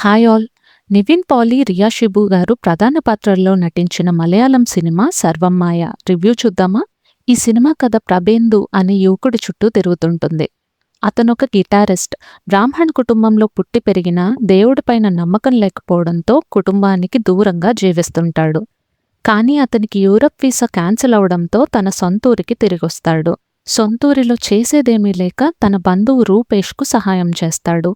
Hi all! Nivin Pauly, Riya Shibu గారు ప్రధాన పాత్రల్లో నటించిన మలయాళం సినిమా 'సర్వమ్మాయ' రివ్యూ చూద్దామా? ఈ సినిమా కథ ప్రభేందు అనే యువకుడి చుట్టూ తిరుగుతుంటుంది. అతనొక గిటారిస్ట్. బ్రాహ్మణ్ కుటుంబంలో పుట్టి పెరిగినా దేవుడిపైన నమ్మకం లేకపోవడంతో కుటుంబానికి దూరంగా జీవిస్తుంటాడు. కానీ అతనికి యూరప్ వీసా క్యాన్సిల్ అవడంతో తన సొంతూరికి తిరిగొస్తాడు. సొంతూరిలో చేసేదేమీ లేక తన బంధువు రూపేష్కు సహాయం చేస్తాడు.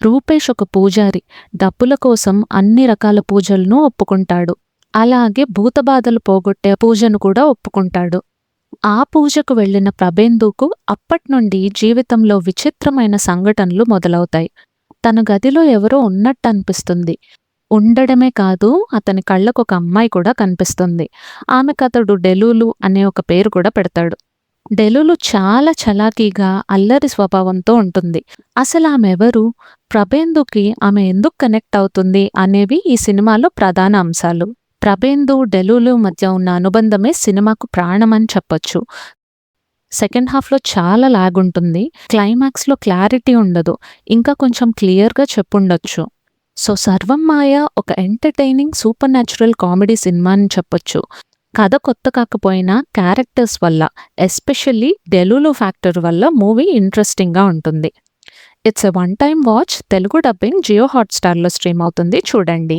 రూపేష్ ఒక పూజారి. డబ్బుల కోసం అన్ని రకాల పూజలను ఒప్పుకుంటాడు. అలాగే భూతబాధలు పోగొట్టే పూజను కూడా ఒప్పుకుంటాడు. ఆ పూజకు వెళ్లిన ప్రభేందుకు అప్పట్నుండి జీవితంలో విచిత్రమైన సంఘటనలు మొదలవుతాయి. తన గదిలో ఎవరో ఉన్నట్టనిపిస్తుంది. ఉండడమే కాదు, అతని కళ్ళకొక అమ్మాయి కూడా కనిపిస్తుంది. ఆమెకతడు డెలూలు అనే ఒక పేరు కూడా పెడతాడు. డెలులు చాలా చలాకీగా, అల్లరి స్వభావంతో ఉంటుంది. అసలామెవరు? ప్రభేందుకి ఆమె ఎందుకు కనెక్ట్ అవుతుంది అనేవి ఈ సినిమాలో ప్రధాన అంశాలు. ప్రభేందు, డెలులు మధ్య ఉన్న అనుబంధమే సినిమాకు ప్రాణమని చెప్పొచ్చు. సెకండ్ హాఫ్లో చాలా లాగ్ ఉంటుంది. క్లైమాక్స్లో క్లారిటీ ఉండదు. ఇంకా కొంచెం క్లియర్గా చెప్పుండొచ్చు. సో 'సర్వమ్మాయ' ఒక entertaining supernatural comedy cinema అని చెప్పొచ్చు. కథ కొత్త కాకపోయినా క్యారెక్టర్స్ వల్ల, ఎస్పెషల్లీ డెలులు ఫ్యాక్టర్ వల్ల మూవీ ఇంట్రెస్టింగ్గా ఉంటుంది. It's a one time watch. Telugu dubbing Jio హాట్‌స్టార్‌లో స్ట్రీమ్ అవుతుంది, చూడండి.